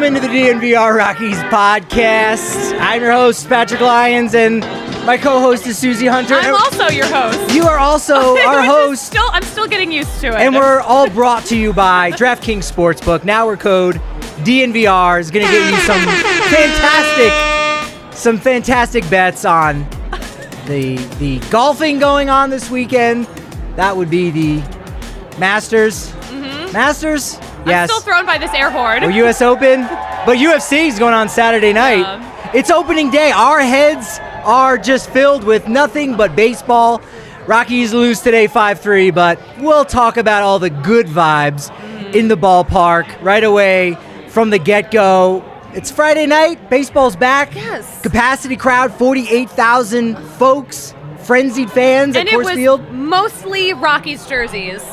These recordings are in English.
Welcome into the DNVR Rockies podcast. I'm your host, Patrick Lyons, and my co-host is Suzie Hunter. I'm also your host. You are also our host. I'm still getting used to it. And we're all brought to you by DraftKings Sportsbook. Now we're code DNVR is going to get you some fantastic bets on the golfing going on this weekend. That would be the Masters. Mm-hmm. Masters? Yes. I'm still thrown by this air horn. Or U.S. Open. But UFC is going on Saturday night. Yeah. It's opening day. Our heads are just filled with nothing but baseball. Rockies lose today 5-3, but we'll talk about all the good vibes in the ballpark right away from the get-go. It's Friday night. Baseball's back. Yes. Capacity crowd, 48,000 folks, frenzied fans at Coors Field. And it was mostly Rockies jerseys.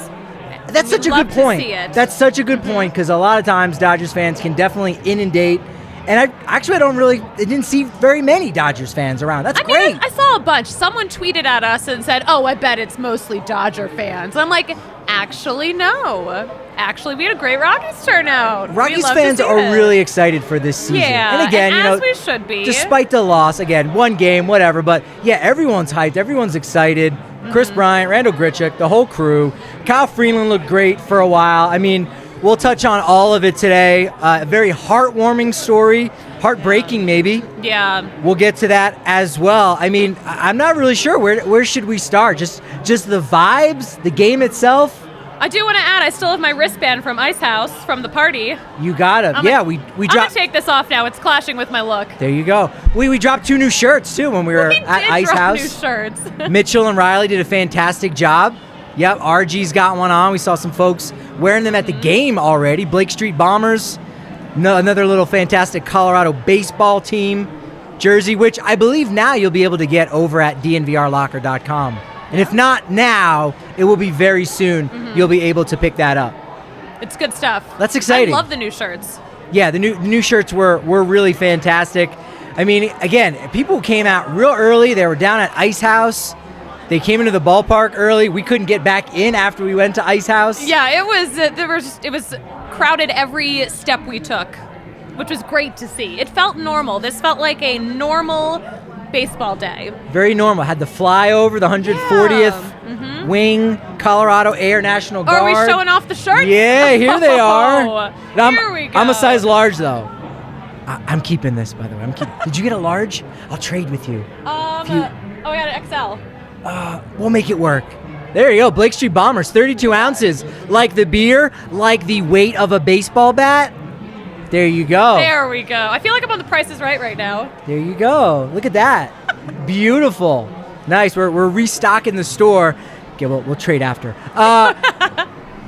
That's such a good point. That's such a good point because a lot of times Dodgers fans can definitely inundate. And I didn't see very many Dodgers fans around. That's great. I saw a bunch. Someone tweeted at us and said, "Oh, I bet it's mostly Dodger fans." I'm like, actually, no. Actually, we had a great Rockies turnout. Rockies fans are really excited for this season. Yeah, and again, as we should be. Despite the loss, again, one game, whatever. But yeah, everyone's hyped. Everyone's excited. Chris Bryant, Randall Grichuk, the whole crew. Kyle Freeland looked great for a while. I mean, we'll touch on all of it today. A very heartwarming story, heartbreaking maybe. Yeah. We'll get to that as well. I mean, I'm not really sure. Where should we start? Just the vibes, the game itself? I do want to add, I still have my wristband from Ice House from the party. You got it. Yeah, we dropped. I'm going to take this off now. It's clashing with my look. There you go. We dropped 2 new shirts, too, when we were at Ice House. New shirts. Mitchell and Riley did a fantastic job. Yep, RG's got one on. We saw some folks wearing them at the game already. Blake Street Bombers, another little fantastic Colorado baseball team jersey, which I believe now you'll be able to get over at DNVRlocker.com. And if not now, it will be very soon. You'll be able to pick that up. It's good stuff. That's exciting. I love the new shirts. Yeah, the new shirts were really fantastic. I mean, again, people came out real early. They were down at Ice House. They came into the ballpark early. We couldn't get back in after we went to Ice House. Yeah, it was crowded every step we took, which was great to see. It felt normal. This felt like a normal baseball day. Very normal. Had the flyover, the 140th Wing Colorado Air National Guard. Are we showing off the shirts? Yeah, here they are. Here we go. I'm a size large though. I'm keeping this, by the way. Did you get a large? I'll trade with you. I got an XL. We'll make it work. There you go. Blake Street Bombers, 32 ounces. Like the beer, like the weight of a baseball bat. There you go. There we go. I feel like I'm on The Price is Right now. There you go. Look at that. Beautiful. Nice. We're restocking the store. Okay, we'll trade after.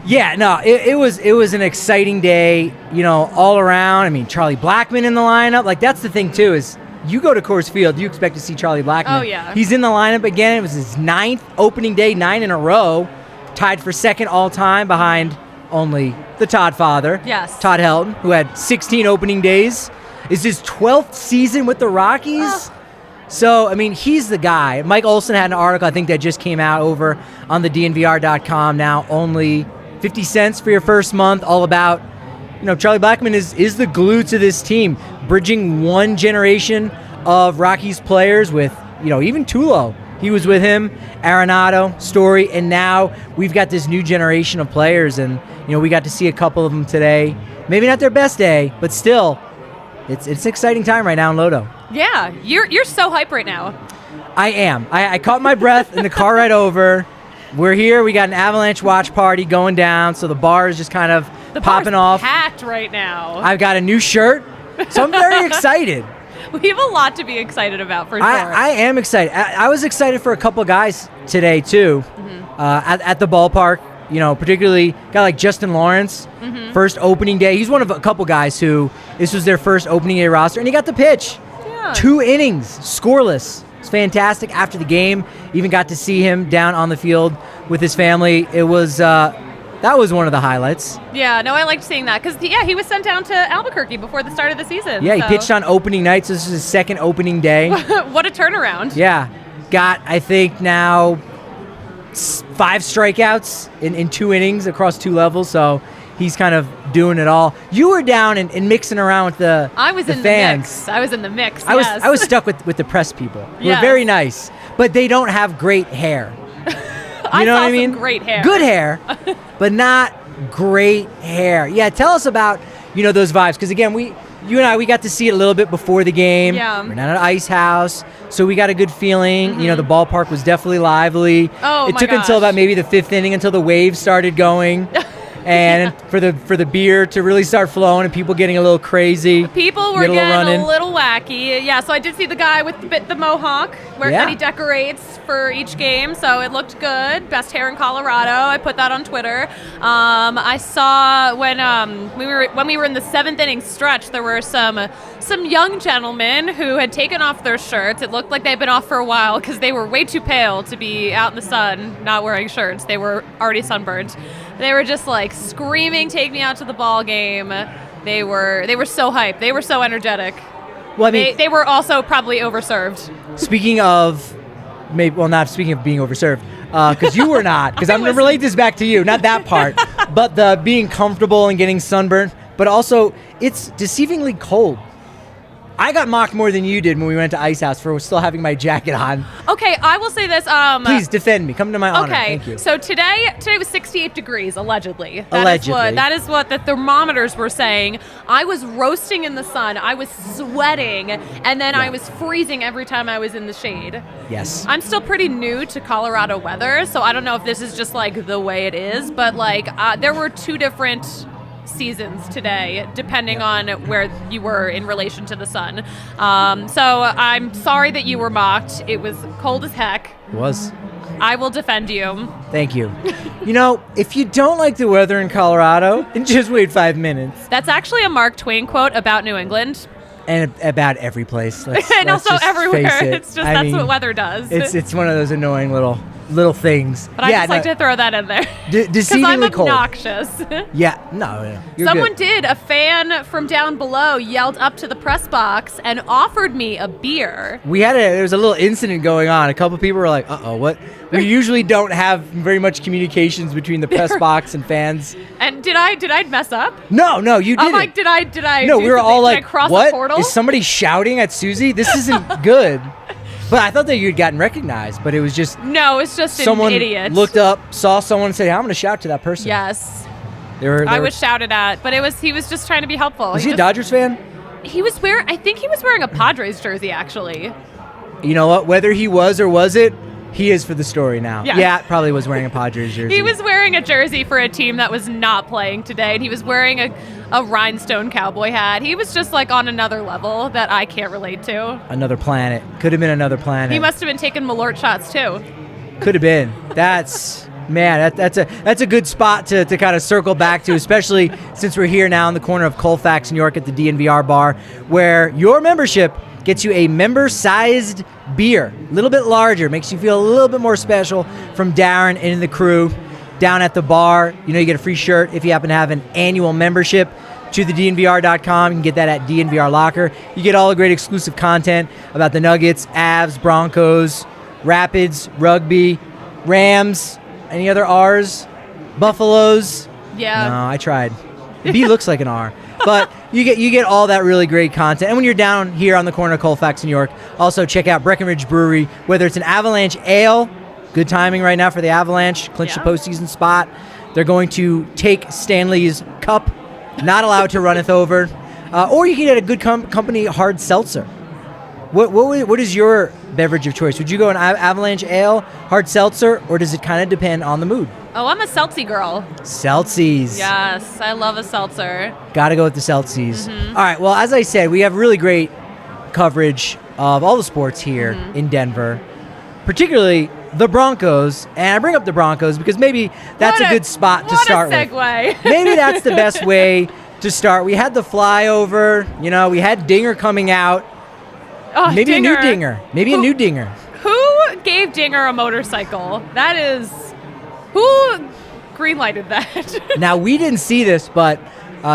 Yeah, no, it was an exciting day, all around. I mean, Charlie Blackmon in the lineup. Like, that's the thing, too, is you go to Coors Field, you expect to see Charlie Blackmon. Oh, yeah. He's in the lineup again. It was his 9th opening day, 9 in a row. Tied for second all-time behind only the Todd father. Yes. Todd Helton, who had 16 opening days. Is his 12th season with the Rockies. So, I mean, he's the guy. Mike Olson had an article, I think, that just came out over on the DNVR.com now. Only 50 cents for your first month. All about, Charlie Blackmon is the glue to this team. Bridging one generation of Rockies players with, even Tulo. He was with him, Arenado, Story, and now we've got this new generation of players, and we got to see a couple of them today. Maybe not their best day, but still, it's an exciting time right now in Lodo. Yeah, you're so hype right now. I am. I caught my breath in the car right over. We're here. We got an Avalanche watch party going down, so the bar is just kind of popping off. Packed right now. I've got a new shirt, so I'm very excited. We have a lot to be excited about, for sure. I am excited. I was excited for a couple guys today, too, at the ballpark. Particularly a guy like Justin Lawrence, first opening day. He's one of a couple guys who this was their first opening day roster, and he got the pitch. Yeah. 2 innings, scoreless. It's fantastic after the game. Even got to see him down on the field with his family. It was that was one of the highlights. Yeah, no, I liked seeing that because, he was sent down to Albuquerque before the start of the season. Yeah, he pitched on opening night, so this is his second opening day. What a turnaround. Yeah. Got, I think, now 5 strikeouts in 2 innings across 2 levels, so he's kind of doing it all. You were down and mixing around with the I was the in fans. the mix. I was in the mix. I was stuck with the press people. Yes. We're very nice, but they don't have great hair. I know saw what I mean? some great hair. Good hair, but not great hair. Yeah, tell us about those vibes, because again, you and I got to see it a little bit before the game. Yeah. We're not at Ice House, so we got a good feeling. The ballpark was definitely lively. Oh, it my took until gosh. about maybe the 5th inning until the waves started going. And for the beer to really start flowing and people getting a little crazy. People were getting a little wacky. Yeah, so I did see the guy with the mohawk that he decorates for each game, so it looked good. Best hair in Colorado. I put that on Twitter. I saw when we were in the 7th inning stretch, there were some young gentlemen who had taken off their shirts. It looked like they'd been off for a while because they were way too pale to be out in the sun, not wearing shirts. They were already sunburned. They were just like screaming, "Take me out to the ball game." They were so hyped. They were so energetic. Well, I mean, they were also probably overserved. Speaking of not speaking of being overserved, because you were not, because I'm going to relate this back to you, not that part, but the being comfortable and getting sunburned, but also it's deceivingly cold. I got mocked more than you did when we went to Ice House for still having my jacket on. Okay, I will say this. Please defend me. Come to my honor. Okay, Thank you. So today was 68 degrees, allegedly. Allegedly. That is what the thermometers were saying. I was roasting in the sun. I was sweating, and then I was freezing every time I was in the shade. Yes. I'm still pretty new to Colorado weather, so I don't know if this is just like the way it is, but like there were 2 different seasons today, depending on where you were in relation to the sun. So I'm sorry that you were mocked. It was cold as heck. It was. I will defend you. Thank you. If you don't like the weather in Colorado, then just wait 5 minutes. That's actually a Mark Twain quote about New England. And about every place. And also just everywhere. face it. It's just that's what weather does. It's one of those annoying little things. But I just like to throw that in there. Deceivingly Because I'm cold. obnoxious. Yeah, no. Someone did. A fan from down below yelled up to the press box and offered me a beer. There was a little incident going on. A couple people were like, "Uh-oh, what?" We usually don't have very much communications between the press box and fans. And did I mess up? No, you didn't. I'm like, did I? No, we were all like, cross "What? A portal? Is somebody shouting at Suzie? This isn't good." But I thought that you'd gotten recognized, but it was just no, it's just someone an idiot. Looked up, saw someone, and said, "I'm going to shout to that person." Yes. I was shouted at, but he was just trying to be helpful. Was he a Dodgers fan? I think he was wearing a Padres jersey, actually. You know what? Whether he was or was it, he is for the story now. Yeah. Yeah, probably was wearing a Padres jersey. He was wearing a jersey for a team that was not playing today, and he was wearing a rhinestone cowboy hat. He was just like on another level that I can't relate to. Another planet. Could have been another planet. He must have been taking Malort shots too. Could have been. That's a good spot to kind of circle back to, especially since we're here now in the corner of Colfax, New York at the DNVR Bar, where your membership gets you a member-sized beer, a little bit larger, makes you feel a little bit more special from Darren and the crew down at the bar. You get a free shirt if you happen to have an annual membership to the DNVR.com. You can get that at DNVR Locker. You get all the great exclusive content about the Nuggets, Avs, Broncos, Rapids, Rugby, Rams, any other R's? Buffaloes? Yeah. No, I tried. The B looks like an R. But you get all that really great content. And when you're down here on the corner of Colfax, New York, also check out Breckenridge Brewery, whether it's an Avalanche Ale, good timing right now for the Avalanche, clinch the postseason spot. They're going to take Stanley's Cup, not allowed to runneth over. Or you can get a good company hard seltzer. What is your beverage of choice? Would you go an Avalanche Ale, hard seltzer, or does it kind of depend on the mood? Oh, I'm a seltzy girl. Seltzies. Yes, I love a seltzer. Got to go with the Seltzies. Mm-hmm. All right, well, as I said, we have really great coverage of all the sports here in Denver, particularly the Broncos. And I bring up the Broncos because maybe that's a good spot to start with. What a segue. Maybe that's the best way to start. We had the flyover. We had Dinger coming out. Oh, maybe Dinger. a new Dinger. Maybe a new Dinger. Who gave Dinger a motorcycle? That is... Who greenlighted that? Now, we didn't see this, but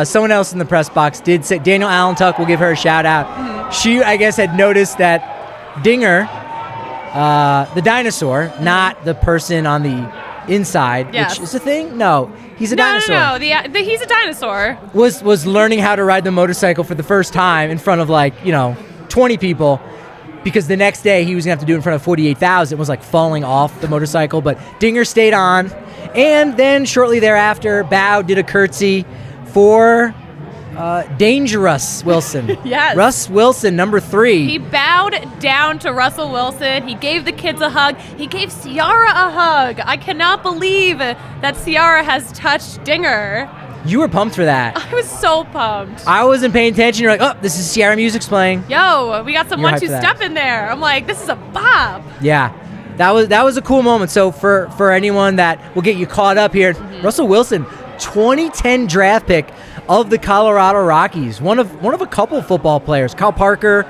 someone else in the press box did say, Daniel Allentuck, we'll give her a shout out. Mm-hmm. She, I guess, had noticed that Dinger, the dinosaur, not the person on the inside, which is a thing. No, He's a dinosaur. No. He's a dinosaur. Was learning how to ride the motorcycle for the first time in front of 20 people, because the next day he was going to have to do it in front of 48,000. It was like falling off the motorcycle, but Dinger stayed on. And then shortly thereafter, Bow did a curtsy for Dangerous Wilson. Yes. Russ Wilson, number 3. He bowed down to Russell Wilson. He gave the kids a hug. He gave Ciara a hug. I cannot believe that Ciara has touched Dinger. You were pumped for that. I was so pumped. I wasn't paying attention. You're like, oh, this is Ciara music's playing. Yo, we got some You're 1-2 hyped for step in there. I'm like, this is a bop. Yeah. That was a cool moment. So for anyone that will get you caught up here, Russell Wilson, 2010 draft pick of the Colorado Rockies, one of a couple football players. Kyle Parker,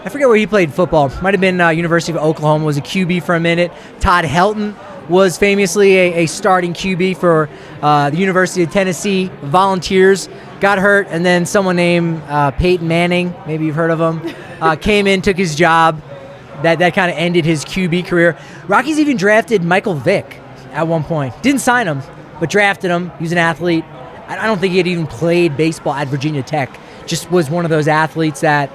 I forget where he played football. Might have been University of Oklahoma, was a QB for a minute. Todd Helton was famously a starting QB for the University of Tennessee Volunteers. Got hurt, and then someone named Peyton Manning, maybe you've heard of him, came in, took his job. That kind of ended his QB career. Rockies even drafted Michael Vick at one point. Didn't sign him, but drafted him. He was an athlete. I don't think he had even played baseball at Virginia Tech. Just was one of those athletes that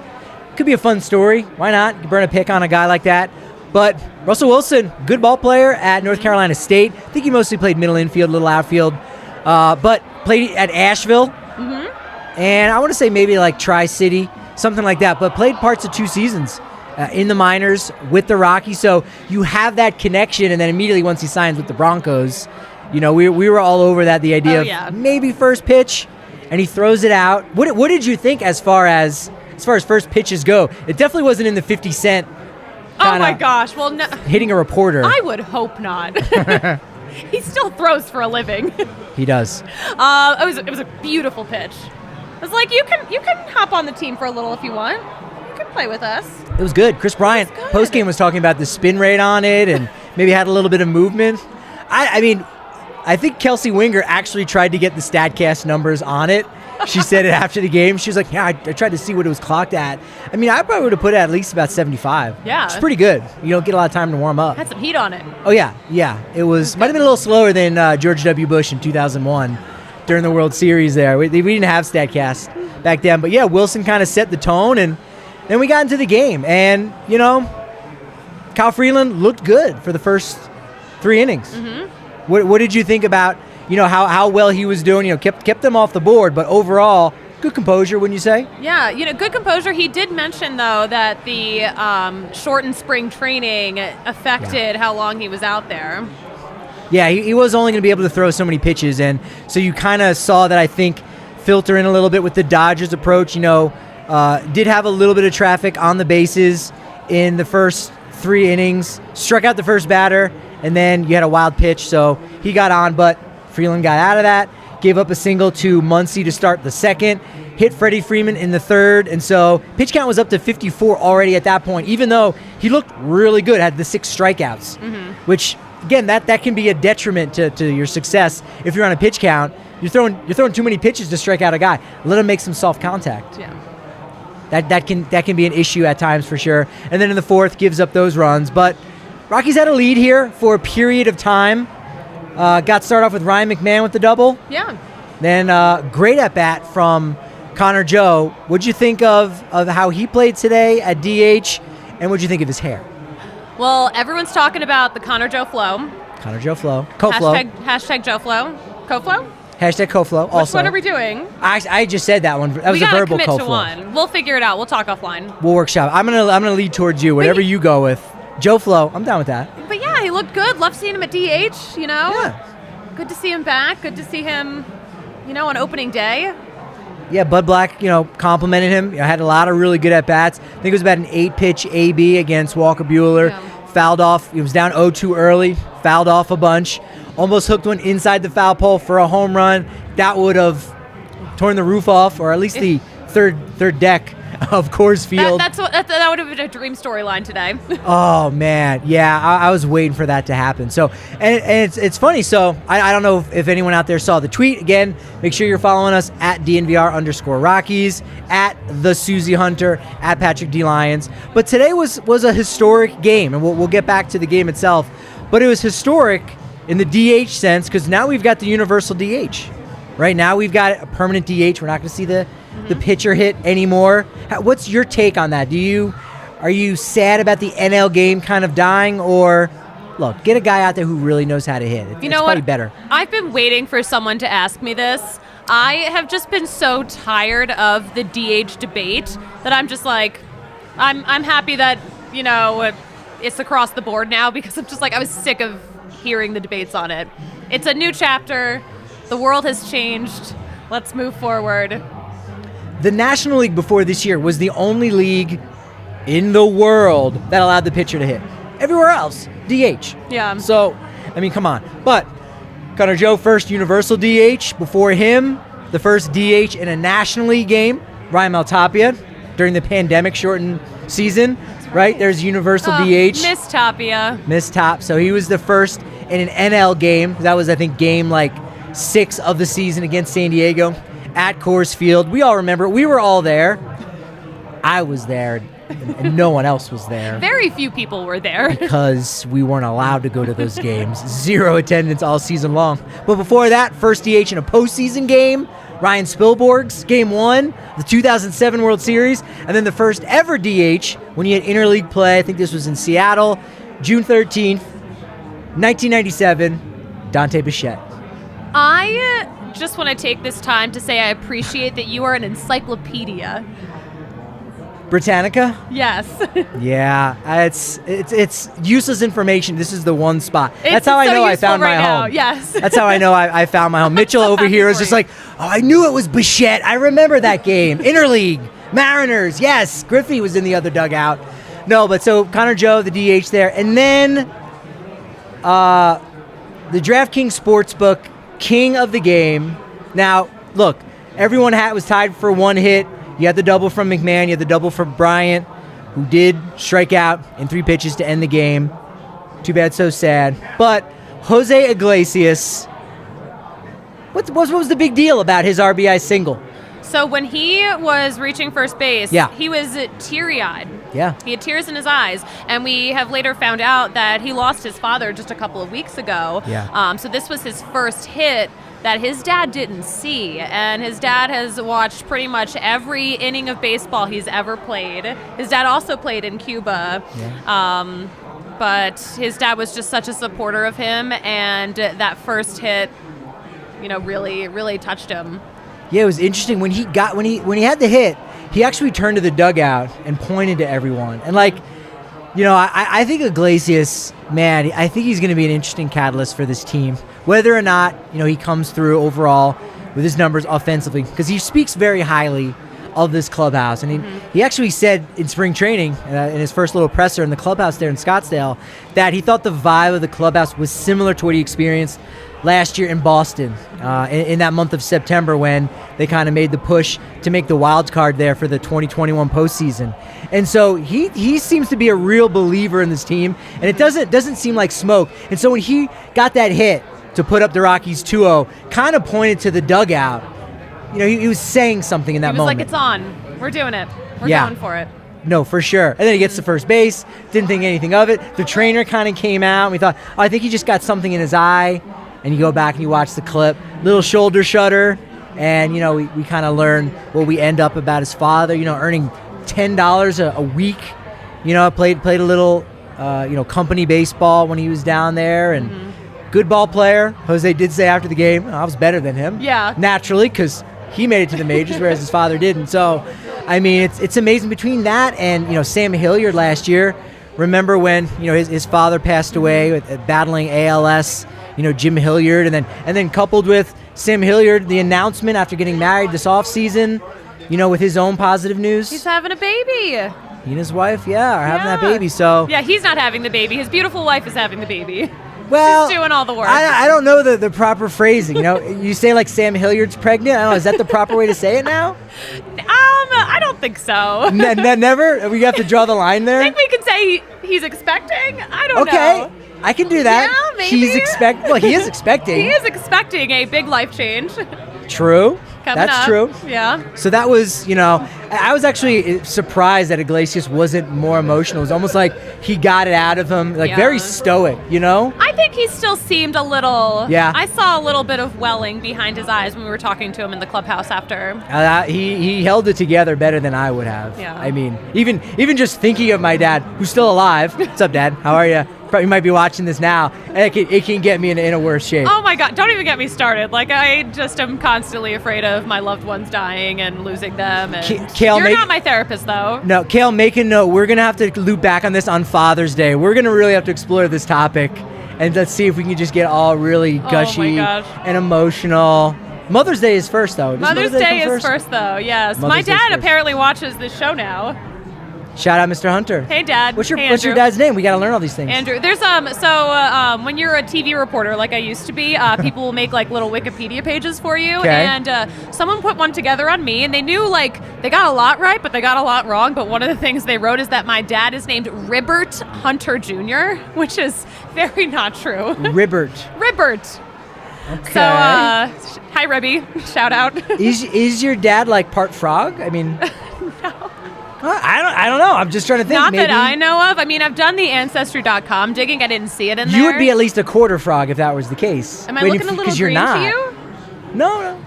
could be a fun story. Why not? You burn a pick on a guy like that. But Russell Wilson, good ball player at North Carolina State. I think he mostly played middle infield, little outfield. But played at Asheville. And I want to say maybe like Tri-City, something like that. But played parts of 2 seasons in the minors with the Rockies. So you have that connection. And then immediately once he signs with the Broncos, we were all over that, the idea of maybe first pitch. And he throws it out. What did you think as far as first pitches go? It definitely wasn't in the 50 Cent. Oh my gosh! Well, no, hitting a reporter. I would hope not. He still throws for a living. He does. It was a beautiful pitch. I was like, you can hop on the team for a little if you want. You can play with us. It was good. Chris Bryant postgame was talking about the spin rate on it and maybe had a little bit of movement. I mean, I think Kelsey Winger actually tried to get the StatCast numbers on it. She said it after the game. She was like, yeah, I tried to see what it was clocked at. I mean, I probably would have put it at least about 75. Yeah. It's pretty good. You don't get a lot of time to warm up. Had some heat on it. Oh, yeah. Yeah. It was might have been a little slower than George W. Bush in 2001 during the World Series there. We didn't have StatCast back then. But, yeah, Wilson kind of set the tone, and then we got into the game. And, Kyle Freeland looked good for the first 3 innings. What did you think about how well he was doing? Kept them off the board, but overall, good composure, wouldn't you say? Yeah, good composure. He did mention, though, that the shortened spring training affected how long he was out there. Yeah, he was only going to be able to throw so many pitches, and so you kind of saw that, I think, filter in a little bit with the Dodgers approach. Did have a little bit of traffic on the bases in the first 3 innings, struck out the first batter, and then you had a wild pitch, so he got on, but Freeland got out of that, gave up a single to Muncy to start the second, hit Freddie Freeman in the third, and so pitch count was up to 54 already at that point, even though he looked really good, had the 6 strikeouts, which, again, that can be a detriment to your success if you're on a pitch count. You're throwing too many pitches to strike out a guy. Let him make some soft contact. Yeah. That can be an issue at times for sure. And then in the fourth, gives up those runs. But Rockies had a lead here for a period of time. Got started off with Ryan McMahon with the double. Yeah. Then great at bat from Connor Joe. What'd you think of how he played today at DH? And what'd you think of his hair? Well, everyone's talking about the Connor Joe flow. Connor Joe flow. Co-flow. Hashtag Joe flow. Co-flow? Hashtag co-flow. Also. What are we doing? I just said that one. That was a verbal co-flow. We gotta commit to one. We'll figure it out. We'll talk offline. We'll workshop. I'm gonna lead towards you. Whatever you go with. Joe Flow. I'm down with that. But yeah, he looked good. Love seeing him at DH. Yeah. Good to see him back. Good to see him, on opening day. Yeah, Bud Black, complimented him. Had a lot of really good at-bats. I think it was about an 8-pitch AB against Walker Buehler. Yeah. Fouled off. He was down 0-2 early. Fouled off a bunch. Almost hooked one inside the foul pole for a home run. That would have torn the roof off, or at least the third deck of Coors Field. That would have been a dream storyline today. Oh man, yeah, I was waiting for that to happen. So, and it's funny. So I don't know if anyone out there saw the tweet. Again, make sure you're following us at DNVR_Rockies, at the Suzie Hunter, at Patrick D. Lyons. But today was a historic game, and we'll get back to the game itself. But it was historic in the DH sense, because now we've got the universal DH. Right now we've got a permanent DH. We're not going to see the pitcher hit anymore. What's your take on that? Are you sad about the NL game kind of dying, or look, get a guy out there who really knows how to hit? It's probably better. I've been waiting for someone to ask me this. I have just been so tired of the DH debate that I'm just like, I'm happy that, it's across the board now, because I'm just like, I was sick of hearing the debates on it. It's a new chapter. The world has changed. Let's move forward. The National League before this year was the only league in the world that allowed the pitcher to hit. Everywhere else, DH. Yeah. So, come on. But Connor Joe, first universal DH. Before him, the first DH in a National League game, Ryan Maltapia, during the pandemic-shortened season. Right? There's universal DH. Miss Tapia. Miss Top. So he was the first in an NL game. That was, I think, game 6 of the season against San Diego at Coors Field. We all remember. We were all there. I was there, and no one else was there. Very few people were there. Because we weren't allowed to go to those games. 0 attendance all season long. But before that, first DH in a postseason game, Ryan Spilborgh's Game 1, the 2007 World Series, and then the first ever DH when he had interleague play. I think this was in Seattle, June 13th, 1997, Dante Bichette. I just want to take this time to say I appreciate that you are an encyclopedia. Britannica? Yes. Yeah, it's useless information. This is the one spot. That's how I know I found my home. Yes. That's how I know I found my home. Mitchell over here is just like, I knew it was Bichette. I remember that game. Interleague, Mariners. Yes, Griffey was in the other dugout. No, but so Connor Joe, the DH there, and then the DraftKings Sportsbook king of the game. Now, look, everyone was tied for one hit. You had the double from McMahon. You had the double from Bryant, who did strike out in 3 pitches to end the game. Too bad, so sad. But Jose Iglesias, what was the big deal about his RBI single? So when he was reaching first base, he was teary-eyed. Yeah. He had tears in his eyes. And we have later found out that he lost his father just a couple of weeks ago. Yeah. So this was his first hit that his dad didn't see. And his dad has watched pretty much every inning of baseball he's ever played. His dad also played in Cuba. Yeah. But his dad was just such a supporter of him, and that first hit, really, really touched him. Yeah, it was interesting when he had the hit. He actually turned to the dugout and pointed to everyone. And I think Iglesias, man, I think he's going to be an interesting catalyst for this team. Whether or not, he comes through overall with his numbers offensively, because he speaks very highly of this clubhouse. And he actually said in spring training, in his first little presser in the clubhouse there in Scottsdale, that he thought the vibe of the clubhouse was similar to what he experienced last year in Boston, in that month of September, when they kind of made the push to make the wild card there for the 2021 postseason. And so he seems to be a real believer in this team, and it doesn't seem like smoke. And so when he got that hit to put up the Rockies 2-0, kind of pointed to the dugout. He was saying something in that moment. He was like, it's on. We're doing it. We're going for it. No, for sure. And then he gets to first base, didn't think anything of it. The trainer kind of came out, and we thought, I think he just got something in his eye. And you go back and you watch the clip, little shoulder shudder, and we kind of learn what we end up about his father. Earning $10 a week. Played a little company baseball when he was down there, and good ball player. Jose did say after the game, I was better than him. Yeah, naturally, because he made it to the majors, whereas his father didn't. So, it's amazing between that and Sam Hilliard last year. Remember when his father passed away with battling ALS. Jim Hilliard, and then coupled with Sam Hilliard, the announcement after getting married this offseason, with his own positive news. He's having a baby. He and his wife, are having that baby. So yeah, he's not having the baby. His beautiful wife is having the baby. Well, she's doing all the work. I don't know the proper phrasing. You say like Sam Hilliard's pregnant. I don't know. Is that the proper way to say it now? I don't think so. Never. We have to draw the line there. I think we can say he's expecting. I don't know. Okay. I can do that. Yeah, maybe. He is expecting. He is expecting a big life change. True. That's true. Yeah. So that was, I was actually surprised that Iglesias wasn't more emotional. It was almost like he got it out of him, very stoic, I think he still seemed a little. Yeah. I saw a little bit of welling behind his eyes when we were talking to him in the clubhouse after. He held it together better than I would have. Yeah. I mean, even just thinking of my dad, who's still alive. What's up, Dad? How are you? Probably might be watching this now. It can get me in a worse shape. Oh my God! Don't even get me started. I just am constantly afraid of my loved ones dying and losing them. And Kale, you're not my therapist, though. No, Kale, make a note. We're gonna have to loop back on this on Father's Day. We're gonna really have to explore this topic, and let's see if we can just get all really gushy and emotional. Mother's Day is first, though. Mother's Day is first, though. Yes. My dad apparently watches this show now. Shout out, Mr. Hunter. Hey, Dad. What's your dad's name? We got to learn all these things. Andrew. There's when you're a TV reporter like I used to be, people will make little Wikipedia pages for you. Okay. And someone put one together on me, and they knew they got a lot right, but they got a lot wrong. But one of the things they wrote is that my dad is named Ribbert Hunter Jr., which is very not true. Ribbert. Okay. So, hi, Ribby. Shout out. Is your dad part frog? I mean, No. I don't know. I'm just trying to think. Not maybe. that I know of. I mean, I've done the Ancestry.com digging. I didn't see it in there. You would be at least a quarter frog if that was the case. Am I looking a little green to you? No.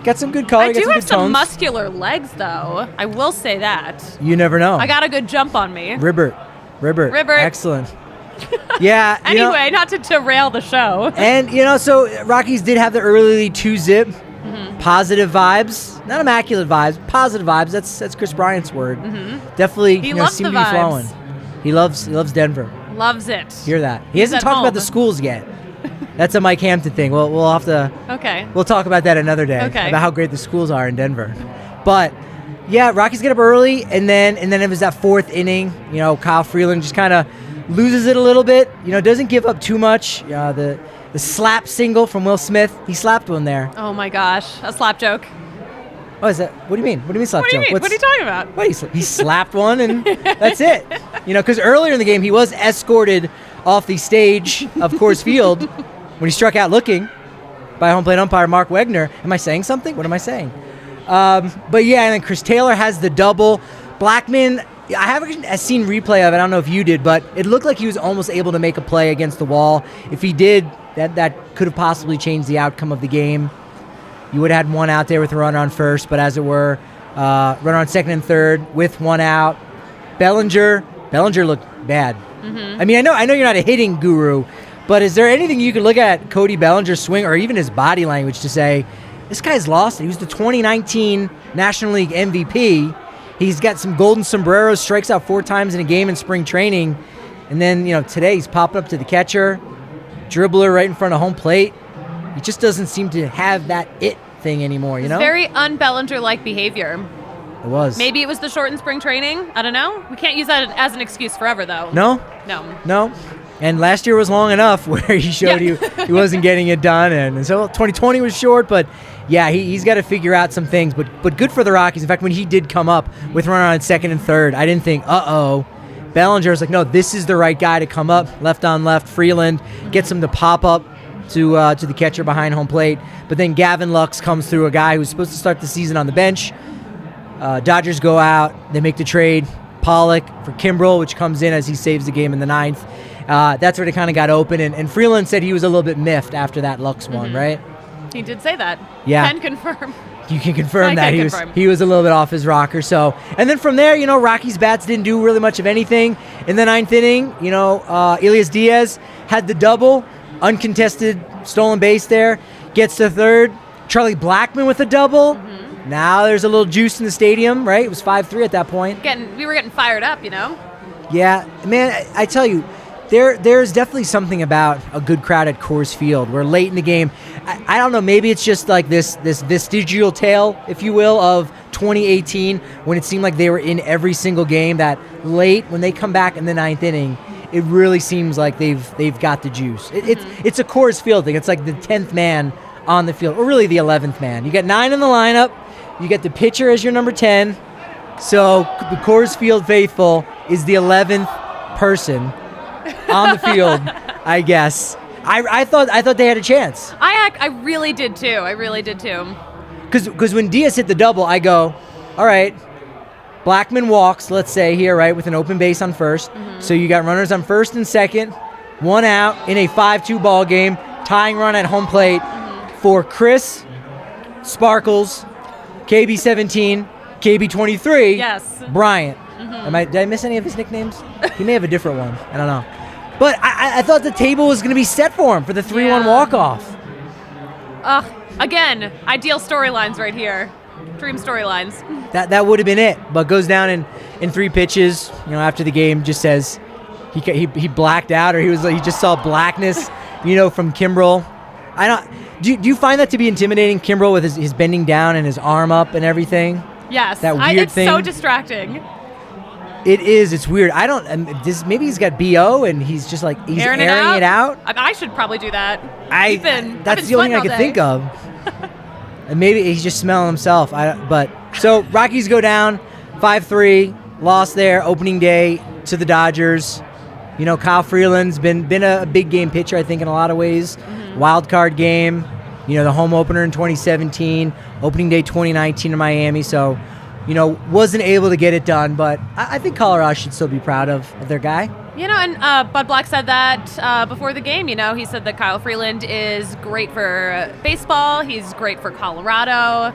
Got some good color. I do have some tones. muscular legs, though. I will say that. You never know. I got a good jump on me. Ribbert. Excellent. Yeah. Anyway, not to derail the show. And, so Rockies did have the early 2-zip. Mm-hmm. Positive vibes. Not immaculate vibes. Positive vibes. That's Chris Bryant's word. Mm-hmm. Definitely he loves seem the to be vibes. flowing. He loves Denver. Loves it. Hear that. He hasn't talked about the schools yet. That's a Mike Hampton thing. We'll have to. Okay. We'll talk about that another day. Okay. About how great the schools are in Denver. But yeah, Rockies get up early, and then it was that fourth inning. Kyle Freeland just kind of loses it a little bit. Doesn't give up too much. The slap single from Will Smith. He slapped one there. Oh my gosh, a slap joke. Oh, is that? What do you mean? What do you mean slap joke? What are you talking about? What, he slapped one and that's it. Because earlier in the game he was escorted off the stage of Coors Field when he struck out looking by home plate umpire Mark Wegner. Am I saying something? What am I saying? But yeah, and then Chris Taylor has the double. Blackman, I haven't seen replay of it. I don't know if you did, but it looked like he was almost able to make a play against the wall. If he did, that could have possibly changed the outcome of the game. You would have had one out there with a runner on first, but as it were, runner on second and third with one out. Bellinger looked bad. Mm-hmm. I mean, I know you're not a hitting guru, but is there anything you could look at Cody Bellinger's swing or even his body language to say, this guy's lost it? He was the 2019 National League MVP. He's got some golden sombreros, strikes out 4 times in a game in spring training. And then, today he's popping up to the catcher, dribbler right in front of home plate. He just doesn't seem to have that it thing anymore, It's very un-Bellinger-like behavior. It was. Maybe it was the shortened spring training. I don't know. We can't use that as an excuse forever, though. No. And last year was long enough where he showed he wasn't getting it done. And so 2020 was short, but yeah, he's got to figure out some things. But good for the Rockies. In fact, when he did come up with runner on second and third, I didn't think, Bellinger was like, no, this is the right guy to come up. Left on left, Freeland gets him to pop up to the catcher behind home plate. But then Gavin Lux comes through, a guy who's supposed to start the season on the bench. Dodgers go out. They make the trade. Pollock for Kimbrel, which comes in as he saves the game in the 9th. That's where they kind of got open. And Freeland said he was a little bit miffed after that Lux one, right? He did say that. Yeah. Can confirm. You can confirm that he was a little bit off his rocker. So, and then from there, Rockies bats didn't do really much of anything in the 9th inning. Elias Diaz had the double, uncontested stolen base there, gets to third. Charlie Blackmon with a double. Mm-hmm. Now there's a little juice in the stadium, right? It was 5-3 at that point. We were getting fired up, Yeah, man, I tell you, there's definitely something about a good crowd at Coors Field where late in the game, I don't know, maybe it's just like this vestigial tale, if you will, of 2018 when it seemed like they were in every single game, that late when they come back in the 9th inning, it really seems like they've got the juice. It's a Coors Field thing. It's like the 10th man on the field, or really the 11th man. You got 9 in the lineup. You get the pitcher as your number 10. So the Coors Field faithful is the 11th person on the field, I guess. I thought they had a chance. I really did too. because when Diaz hit the double, I go, all right, Blackman walks, let's say here, right, with an open base on first. So you got runners on first and second, one out in a 5-2 ball game, tying run at home plate for Chris, Sparkles, KB17, KB23, yes, Bryant. Did I miss any of his nicknames? He may have a different one. I don't know. But I thought the table was going to be set for him for the 3-1 walk-off. Again, ideal storylines right here. Dream storylines. That would have been it, but goes down in 3 pitches. After the game, just says he blacked out, or he just saw blackness. From Kimbrel. Do you find that to be intimidating, Kimbrel, with his bending down and his arm up and everything? Yes, that weird it's thing. so distracting. It is. It's weird. I don't. Maybe he's got BO and he's just like he's airing it out. I should probably do that. That's the only thing I could think of. And maybe he's just smelling himself. So Rockies go down 5-3, lost there opening day to the Dodgers. Kyle Freeland's been a big game pitcher, I think, in a lot of ways. Wild card game. The home opener in 2017, opening day 2019 in Miami. So, wasn't able to get it done, but I think Colorado should still be proud of their guy. And Bud Black said that before the game. He said that Kyle Freeland is great for baseball. He's great for Colorado. I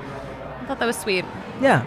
thought that was sweet. Yeah,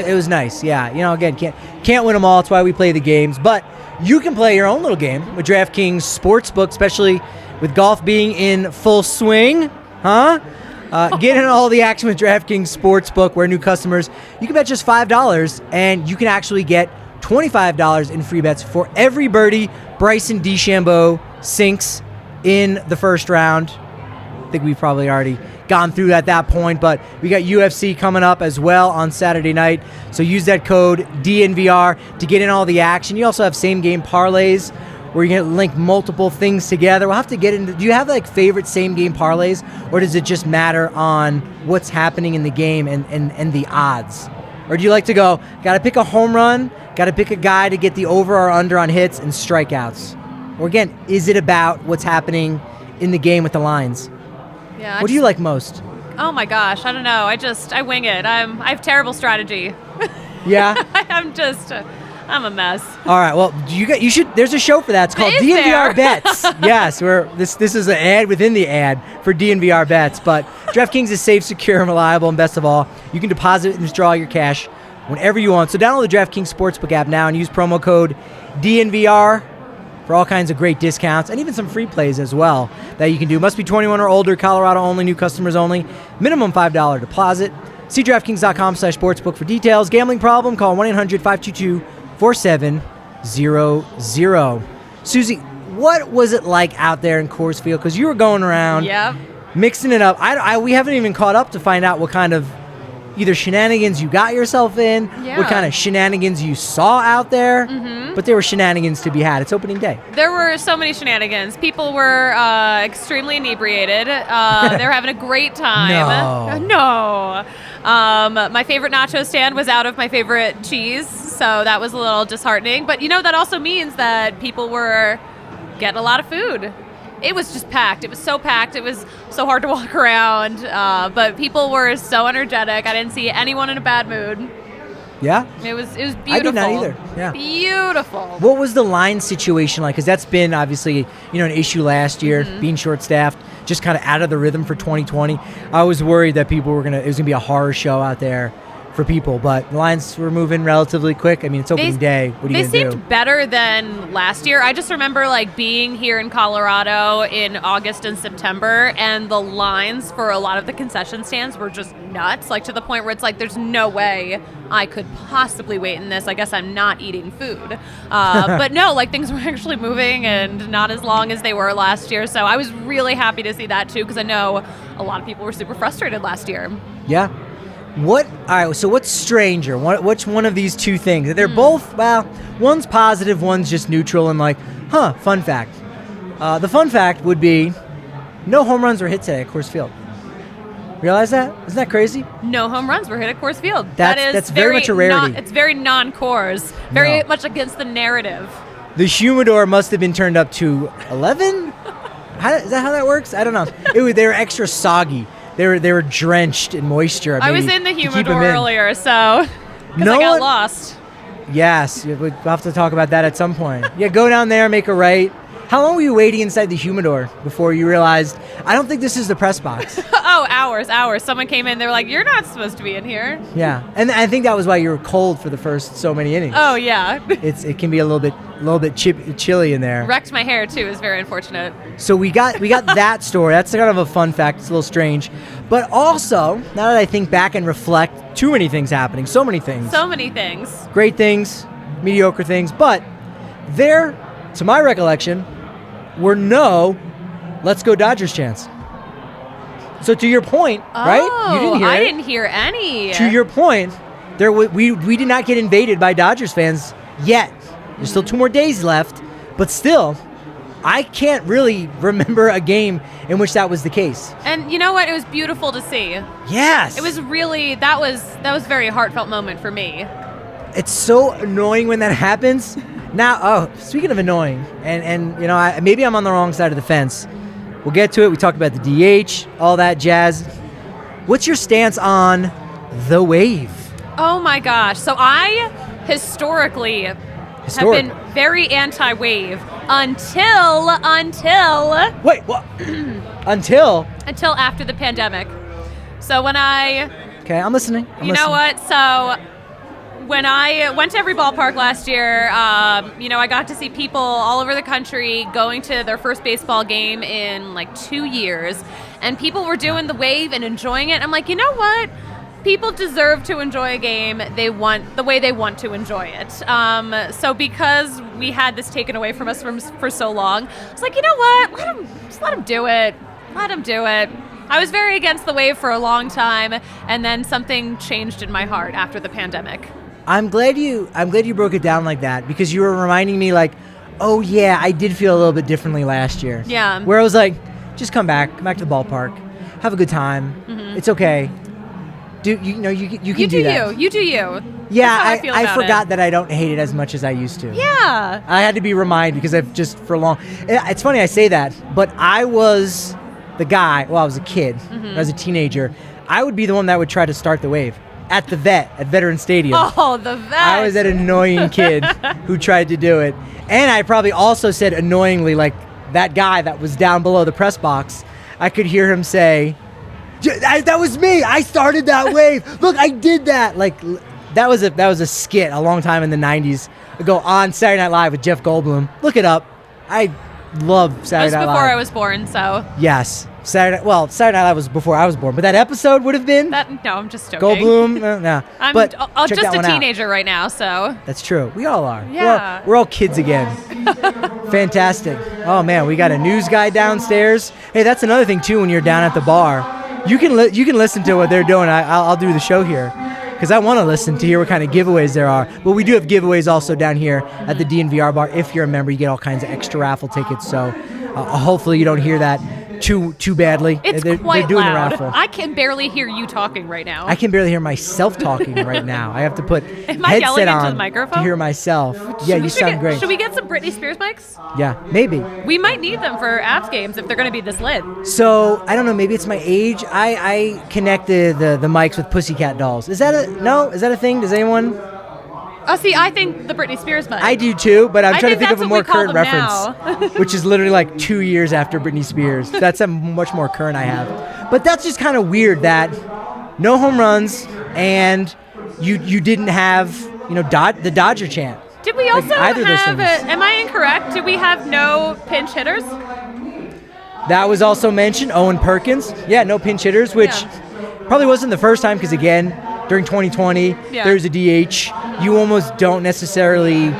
it was nice. Yeah, again, can't win them all. That's why we play the games. But you can play your own little game with DraftKings Sportsbook, especially with golf being in full swing. Get in all the action with DraftKings Sportsbook, where new customers, you can bet just $5, and you can actually get $25 in free bets for every birdie Bryson DeChambeau sinks in the first round. I think we've probably already gone through at that point, but we got UFC coming up as well on Saturday night. So use that code DNVR to get in all the action. You also have same game parlays where you can link multiple things together. We'll have to get into, do you have favorite same game parlays, or does it just matter on what's happening in the game and the odds? Or do you like to go, got to pick a home run, got to pick a guy to get the over or under on hits and strikeouts? Or again, is it about what's happening in the game with the lines? Yeah. What do you like most? Oh my gosh, I don't know. I wing it. I have terrible strategy. Yeah. I'm a mess. All right. Well, you should. There's a show for that. It's called DNVR Bets. Yes, this is an ad within the ad for DNVR Bets. But DraftKings is safe, secure, and reliable, and best of all, you can deposit and withdraw your cash whenever you want. So download the DraftKings Sportsbook app now and use promo code DNVR for all kinds of great discounts and even some free plays as well that you can do. Must be 21 or older. Colorado only. New customers only. Minimum $5 deposit. See DraftKings.com/sportsbook for details. Gambling problem? Call 1-800-522-4700. Suzie, what was it like out there in Coors Field? Because you were going around, mixing it up. We haven't even caught up to find out what kind of either shenanigans you got yourself in, what kind of shenanigans you saw out there. But there were shenanigans to be had. It's opening day. There were so many shenanigans. People were extremely inebriated. They were having a great time. No. My favorite nacho stand was out of my favorite cheese, so that was a little disheartening. But that also means that people were getting a lot of food. It was just packed. It was so packed. It was so hard to walk around. But people were so energetic. I didn't see anyone in a bad mood. Yeah? It was beautiful. I did not either. Yeah. Beautiful. What was the line situation like? Because that's been obviously an issue last year, being short-staffed, just kind of out of the rhythm for 2020. I was worried that it was going to be a horror show out there for people, but the lines were moving relatively quick. I mean, it's opening day. What are you going to do? They seemed better than last year. I just remember being here in Colorado in August and September, and the lines for a lot of the concession stands were just nuts, to the point where it's there's no way I could possibly wait in this. I guess I'm not eating food. But no, things were actually moving and not as long as they were last year. So I was really happy to see that too, because I know a lot of people were super frustrated last year. Yeah. All right, so what's stranger? Which one of these two things? They're both, one's positive, one's just neutral and fun fact. The fun fact would be no home runs were hit today at Coors Field. Realize that? Isn't that crazy? No home runs were hit at Coors Field. That's very much a rarity. It's very non-Coors. Very much against the narrative. The humidor must have been turned up to 11? Is that how that works? I don't know. They were extra soggy they were drenched in moisture. I was in the humidor earlier, so because I got lost. Yes, we'll have to talk about that at some point. Yeah, go down there, make a right. How long were you waiting inside the humidor before you realized, I don't think this is the press box? Oh, hours. Someone came in, they were like, you're not supposed to be in here. Yeah, and I think that was why you were cold for the first so many innings. Oh, yeah. It can be a little bit chilly in there. Wrecked my hair, too. It was very unfortunate. So we got that story. That's kind of a fun fact. It's a little strange. But also, now that I think back and reflect, too many things happening. So many things. So many things. Great things, mediocre things. But there, to my recollection, were no "Let's Go Dodgers" chants. So to your point, right? You didn't hear I didn't hear any. To your point, we did not get invaded by Dodgers fans yet. There's still 2 more days left, but still, I can't really remember a game in which that was the case. And you know what? It was beautiful to see. Yes. It was really that was a very heartfelt moment for me. It's so annoying when that happens. Now, speaking of annoying, and you know, maybe I'm on the wrong side of the fence. We'll get to it. We talked about the DH, all that jazz. What's your stance on the wave? Oh my gosh. So I historically have been very anti-wave until Wait, what? Until after the pandemic. So when Okay, I'm listening. You know what? So when I went to every ballpark last year, I got to see people all over the country going to their first baseball game in like 2 years, and people were doing the wave and enjoying it. I'm like, you know what? People deserve to enjoy a game the way they want to enjoy it. So because we had this taken away from us for so long, I was like, you know what? Let them do it. Let them do it. I was very against the wave for a long time, and then something changed in my heart after the pandemic. I'm glad you broke it down like that, because you were reminding me like, oh yeah, I did feel a little bit differently last year. Yeah. Where I was like, just come back to the ballpark, have a good time. Mm-hmm. It's okay. You can do that. You do you. Yeah, I forgot that I don't hate it as much as I used to. Yeah. I had to be reminded because I've just for long. It's funny I say that, but I was the guy. Well, I was a kid. Mm-hmm. When I was a teenager. I would be the one that would try to start the wave. At the vet, at Veteran Stadium. Oh, the vet. I was that annoying kid who tried to do it. And I probably also said annoyingly, like that guy that was down below the press box, I could hear him say, that was me. I started that wave. Look, I did that. Like that was a skit a long time in the 90s ago on Saturday Night Live with Jeff Goldblum. Look it up. I love Saturday Night Live. It was before I was born, so. Yes. Saturday Night Live was before I was born, but that episode would have been. No, I'm just joking. Goldblum, no. I'm just a teenager right now, so. That's true. We all are. Yeah. We're all kids again. Fantastic. Oh man, we got a news guy downstairs. Hey, that's another thing too. When you're down at the bar, you can listen to what they're doing. I'll do the show here, because I want to listen to hear what kind of giveaways there are. But we do have giveaways also down here at the DNVR Bar. If you're a member, you get all kinds of extra raffle tickets. So hopefully you don't hear that too badly. It's they're quite doing loud. The raffle. I can barely hear you talking right now. I can barely hear myself talking right now. I have to put Am I headset yelling into on the microphone? to hear myself. Yeah, you sound great. Should we get some Britney Spears mics? Yeah, maybe. We might need them for Avs games if they're going to be this lit. So, I don't know, maybe it's my age. I connected the mics with Pussycat Dolls. Is that a thing? Does anyone? Oh, see, I think the Britney Spears mic. I do too, but I'm trying to think of a more current reference, which is literally like 2 years after Britney Spears. That's a much more current I have. But that's just kind of weird that no home runs and you didn't have the Dodger chant. Did we also have? Am I incorrect? Did we have no pinch hitters? That was also mentioned. Owen Perkins. Yeah, no pinch hitters, which probably wasn't the first time, because again, during 2020, there's a DH. You almost don't necessarily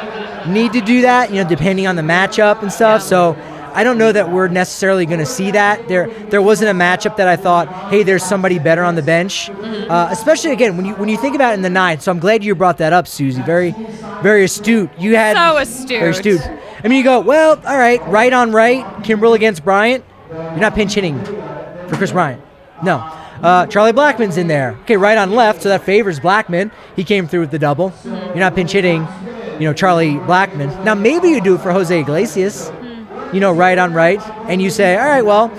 need to do that, depending on the matchup and stuff. Yeah. So I don't know that we're necessarily going to see that. There wasn't a matchup that I thought, hey, there's somebody better on the bench. Mm-hmm. Especially, again, when you think about it in the ninth. So I'm glad you brought that up, Susie. Very, very astute. So astute. Very astute. I mean, you go, well, all right on right, Kimbrel against Bryant. You're not pinch hitting for Chris Bryant. No. Charlie Blackmon's in there. Okay, right on left, so that favors Blackmon. He came through with the double. Mm-hmm. You're not pinch hitting, Charlie Blackmon. Now, maybe you do it for Jose Iglesias, right on right, and you say, all right, well,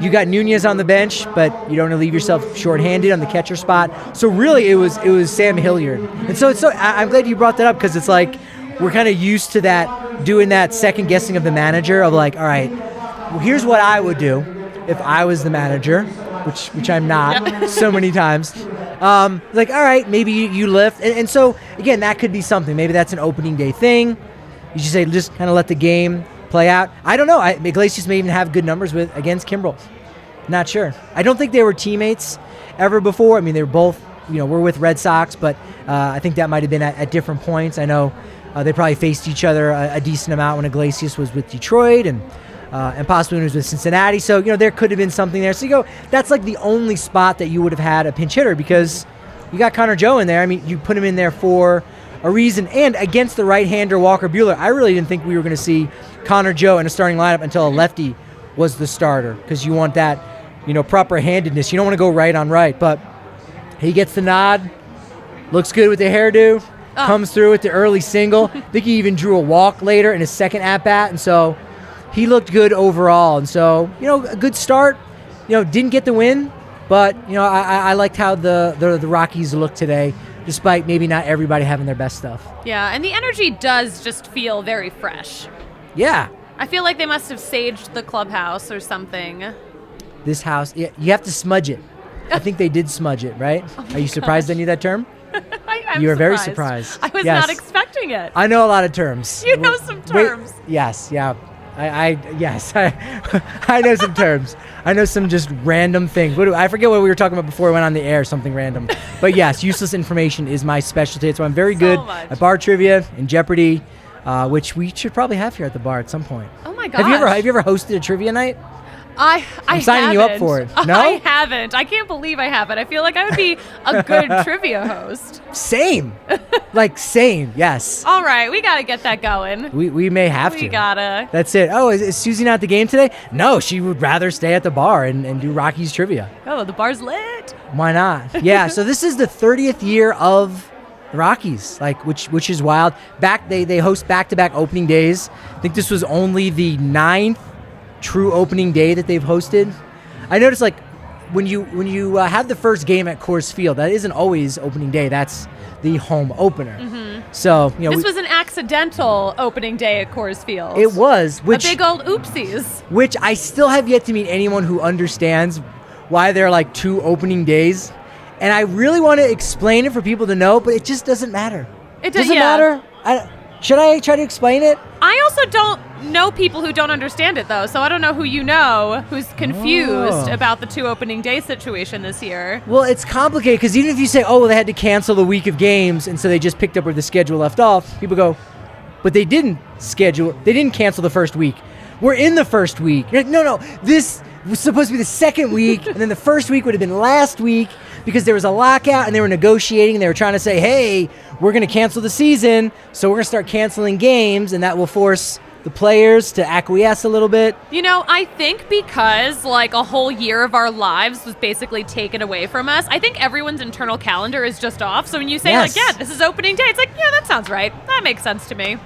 You got Nunez on the bench, but you don't want to leave yourself shorthanded on the catcher spot. So really, it was Sam Hilliard. And so I'm glad you brought that up, because it's like we're kind of used to that, doing that second guessing of the manager of like, all right, well, here's what I would do if I was the manager, which I'm not so many times. Like, all right, maybe you lift. And so, again, that could be something. Maybe that's an opening day thing. You should say, just kind of let the game play out. I don't know. Iglesias may even have good numbers against Kimbrel. Not sure. I don't think they were teammates ever before. I mean, they were both, we're with Red Sox, but I think that might have been at different points. I know they probably faced each other a decent amount when Iglesias was with Detroit and possibly when he was with Cincinnati. So, there could have been something there. So you go, that's like the only spot that you would have had a pinch hitter, because you got Connor Joe in there. I mean, you put him in there for a reason. And against the right-hander Walker Buehler, I really didn't think we were going to see Connor Joe in a starting lineup until a lefty was the starter, because you want that, proper handedness. You don't want to go right on right. But he gets the nod, looks good with the hairdo, comes through with the early single. I think he even drew a walk later in his second at-bat, and so he looked good overall. And so, a good start. Didn't get the win, but, I liked how the Rockies looked today, despite maybe not everybody having their best stuff. Yeah, and the energy does just feel very fresh. Yeah. I feel like they must have saged the clubhouse or something. This house, yeah, you have to smudge it. I think they did smudge it, right? Are you surprised I knew that term? I'm You were very surprised. surprised. I was not expecting it. I know a lot of terms. You know some terms. Yes, yeah. Yes, I know some terms. I know some just random things. I forget what we were talking about before we went on the air, something random. But yes, useless information is my specialty. So I'm very good at bar trivia and Jeopardy, which we should probably have here at the bar at some point. Oh my gosh. Have you ever hosted a trivia night? I'm signing you up for it. No? I haven't. I can't believe I haven't. I feel like I would be a good trivia host. Same. Same, yes. All right, we got to get that going. We may have to. We got to. That's it. Oh, is Suzie not at the game today? No, she would rather stay at the bar and do Rockies trivia. Oh, the bar's lit. Why not? Yeah, so this is the 30th year of the Rockies, which is wild. They host back-to-back opening days. I think this was only the 9th true opening day that they've hosted. I noticed when you have the first game at Coors Field, that isn't always opening day. That's the home opener. Mm-hmm. So this was an accidental opening day at Coors Field. It was, a big old oopsies. Which I still have yet to meet anyone who understands why there are 2 opening days, and I really want to explain it for people to know, but it just doesn't matter. It doesn't matter. Should I try to explain it? I also don't know people who don't understand it, though, so I don't know who you know who's confused about the 2 opening day situation this year. Well, it's complicated, because even if you say, they had to cancel the week of games, and so they just picked up where the schedule left off, people go, but they didn't cancel the first week. We're in the first week. You're like, no, this was supposed to be the second week, and then the first week would have been last week, because there was a lockout, and they were negotiating, and they were trying to say, hey, we're going to cancel the season, so we're going to start canceling games, and that will force the players to acquiesce a little bit. I think because a whole year of our lives was basically taken away from us, I think everyone's internal calendar is just off. So when you say this is opening day, it's that sounds right. That makes sense to me.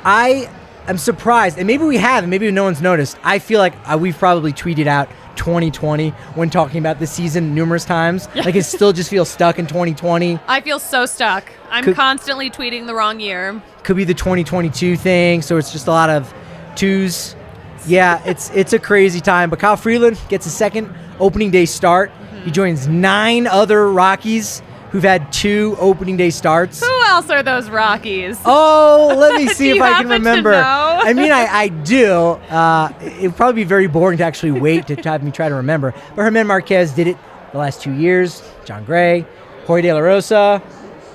I am surprised, and maybe we have, and maybe no one's noticed. I feel like we've probably tweeted out 2020 when talking about the season numerous times. It still just feels stuck in 2020. I feel so stuck. I'm constantly tweeting the wrong year. Could be the 2022 thing, so it's just a lot of 2s. Yeah, it's a crazy time. But Kyle Freeland gets a second opening day start. Mm-hmm. He joins 9 other Rockies who've had 2 opening day starts. Who else are those Rockies? Oh, let me see if I can remember. I mean, I do. It would probably be very boring to actually wait to have me try to remember. But Herman Marquez did it the last 2 years. John Gray, Jorge De La Rosa,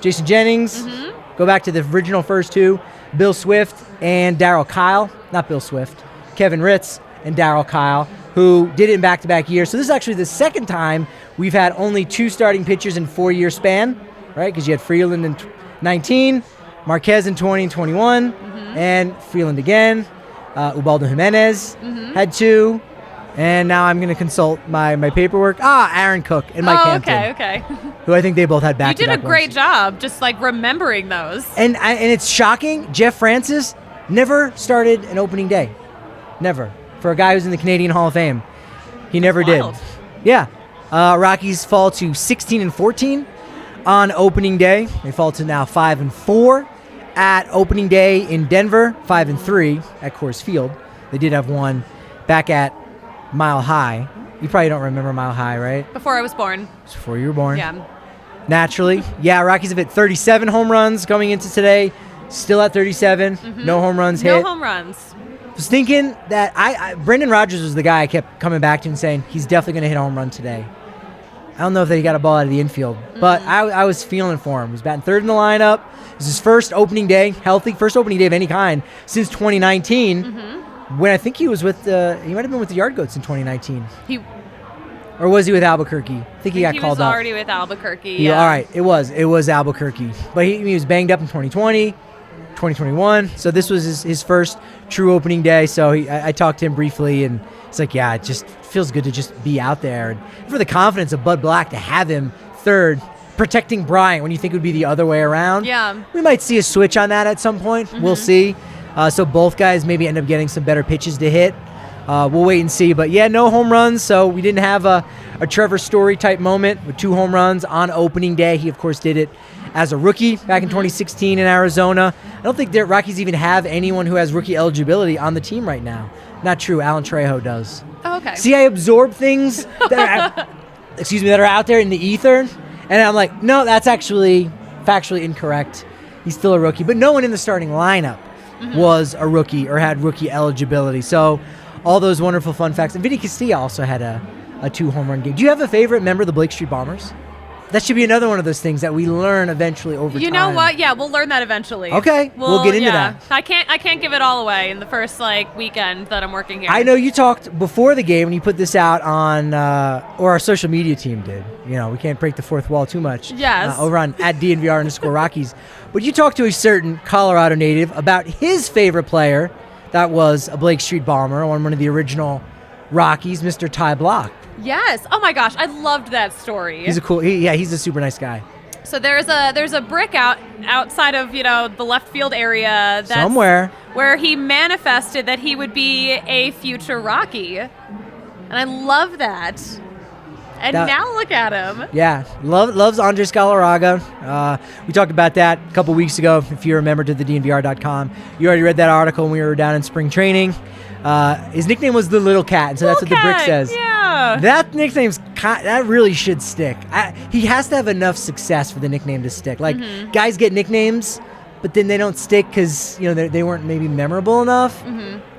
Jason Jennings. Mm-hmm. Go back to the original first 2. Bill Swift and Darryl Kyle. Not Bill Swift. Kevin Ritz and Darryl Kyle, who did it in back-to-back years. So this is actually the second time we've had only 2 starting pitchers in 4-year span, right? Because you had Freeland in 19, Marquez in 20 and 21, and Freeland again. Ubaldo Jimenez had 2. And now I'm going to consult my paperwork. Aaron Cook and Mike Hampton. Okay. Who I think they both had back-to-back. You did a great job just remembering those. And it's shocking. Jeff Francis never started an opening day. Never. For a guy who's in the Canadian Hall of Fame. He never Wild. did. Yeah. Rockies fall to 16-14 on opening day. They fall to now 5-4 at opening day in Denver, 5-3 at Coors Field. They did have one back at Mile High. You probably don't remember Mile High, right? Before I was born. It was before you were born. Yeah. Naturally. Yeah, Rockies have hit 37 home runs coming into today. Still at 37. No home runs hit. No home runs. Was thinking that Brendan Rodgers was the guy I kept coming back to and saying he's definitely going to hit a home run today. I don't know if he got a ball out of the infield, but I was feeling for him. He was batting third in the lineup. It was his first opening day, healthy, first opening day of any kind since 2019, when I think he was with he might have been with the Yard Goats in 2019. Or was he with Albuquerque? I think he got called up. He was already with Albuquerque, All right, it was Albuquerque. But he was banged up in 2020, 2021. So this was his first true opening day. So I talked to him briefly, and it's like, yeah, it just feels good to just be out there. And for the confidence of Bud Black to have him third, protecting Bryant when you think it would be the other way around. Yeah. We might see a switch on that at some point. We'll see. So both guys maybe end up getting some better pitches to hit. We'll wait and see. But, yeah, no home runs, so we didn't have a Trevor Story type moment with 2 home runs on opening day. He, of course, did it as a rookie back in 2016 in Arizona. I don't think the Rockies even have anyone who has rookie eligibility on the team right now. Not true. Alan Trejo does. Oh, okay. See, I absorb things that are, that are out there in the ether, and I'm like, no, that's actually factually incorrect. He's still a rookie. But no one in the starting lineup was a rookie or had rookie eligibility. So all those wonderful fun facts. And Vinny Castilla also had a 2 home run game. Do you have a favorite member of the Blake Street Bombers? That should be another one of those things that we learn eventually over time. You know what? Yeah, we'll learn that eventually. Okay, we'll get into that. I can't give it all away in the first weekend that I'm working here. I know you talked before the game when you put this out on, or our social media team did. You know, we can't break the fourth wall too much. Yes. Over on at DNVR Rockies. But you talked to a certain Colorado native about his favorite player that was a Blake Street Bomber on one of the original Rockies, Mr. Ty Block. Yes. Oh my gosh, I loved that story. He's he's a super nice guy. So there's a brick outside of the left field area that's somewhere where he manifested that he would be a future Rocky, and I love that. And now look at him. Yeah, loves Andres Galarraga. We talked about that a couple weeks ago. If you remember, to the DNVR.com. You already read that article when we were down in spring training. His nickname was the Little Cat, and so that's what the brick says. Yeah. That nickname's that really should stick. He has to have enough success for the nickname to stick. Like guys get nicknames, but then they don't stick because they weren't maybe memorable enough.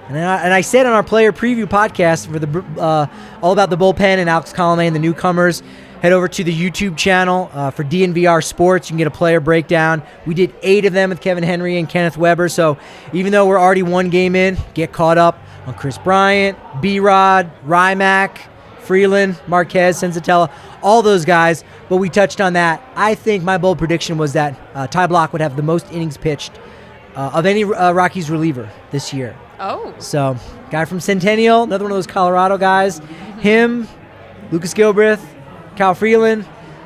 And I said on our player preview podcast for the all about the bullpen and Alex Colomé and the newcomers, head over to the YouTube channel for DNVR Sports. You can get a player breakdown. We did 8 of them with Kevin Henry and Kenneth Weber. So even though we're already 1 game in, get caught up on Chris Bryant, B-Rod, Rymack, Freeland, Marquez, Senzatella, all those guys. But we touched on that. I think my bold prediction was that Ty Block would have the most innings pitched of any Rockies reliever this year. Oh. So, guy from Centennial, another one of those Colorado guys. Him, Lucas Gilbreth, Cal Freeland,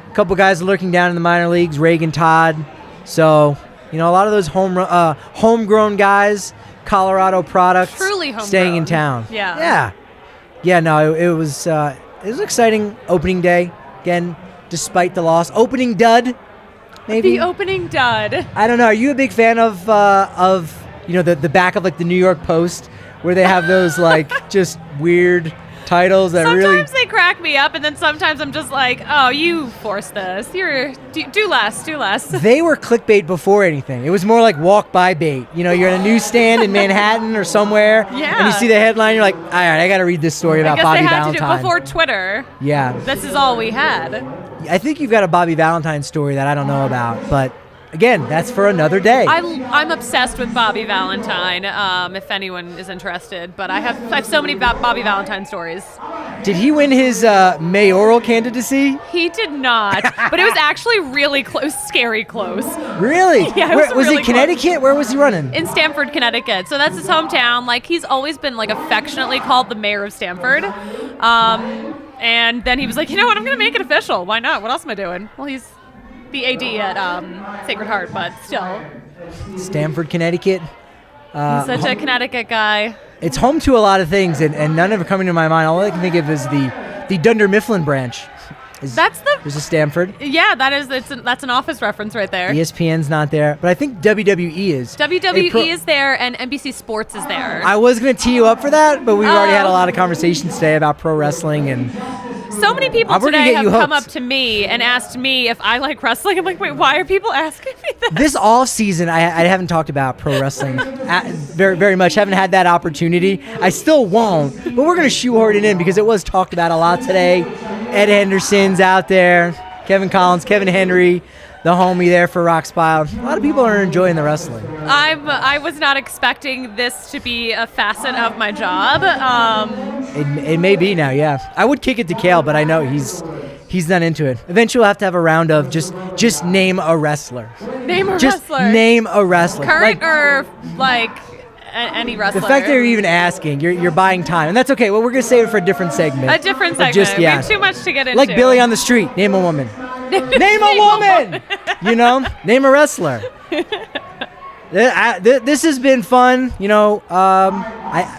a couple guys lurking down in the minor leagues, Reagan Todd. So, a lot of those homegrown guys, Colorado products, truly homegrown, staying in town. Yeah. No, it was an exciting opening day. Again, despite the loss, opening dud. Maybe the opening dud. I don't know. Are you a big fan of the back of the New York Post where they have those just weird titles that sometimes they crack me up, and then sometimes I'm just like, oh, you forced this. Do less. They were clickbait before anything. It was more like walk by bait. You're in a newsstand in Manhattan or somewhere, and you see the headline, you're like, all right, I got to read this story about Bobby Valentine. I guess they had to do it before Twitter. Yeah. This is all we had. I think you've got a Bobby Valentine story that I don't know about, but again, that's for another day. I'm obsessed with Bobby Valentine, if anyone is interested. But I have so many Bobby Valentine stories. Did he win his mayoral candidacy? He did not. But it was actually really close, scary close. Really? Yeah, was it Connecticut? Close. Where was he running? In Stamford, Connecticut. So that's his hometown. He's always been affectionately called the mayor of Stamford. And then he was like, you know what? I'm going to make it official. Why not? What else am I doing? Well, he's the AD at Sacred Heart, but still. Stamford, Connecticut. He's such a Connecticut guy. It's home to a lot of things, and none of it coming to my mind. All I can think of is the Dunder Mifflin branch. There's a Stanford. Yeah, that's an Office reference right there. ESPN's not there, but I think WWE is. WWE is there, and NBC Sports is there. I was going to tee you up for that, but we've already had a lot of conversations today about pro wrestling, and so many people today have come up to me and asked me if I like wrestling. I'm like, wait, why are people asking me that? This off season, I haven't talked about pro wrestling very, very much. Haven't had that opportunity. I still won't, but we're going to shoehorn it in because it was talked about a lot today. Ed Henderson's out there, Kevin Collins, Kevin Henry, the homie there for Rock Spile. A lot of people are enjoying the wrestling. I was not expecting this to be a facet of my job. It may be now, yeah. I would kick it to Kale, but I know he's not into it. Eventually we'll have to have a round of just name a wrestler. Name a wrestler. Current or like any wrestler. The fact that you're even asking, you're buying time, and that's okay. Well, we're gonna save it for a different segment. We have too much to get into. Like Billy on the street. Name a woman. Name a woman. You know, name a wrestler. This has been fun. You know,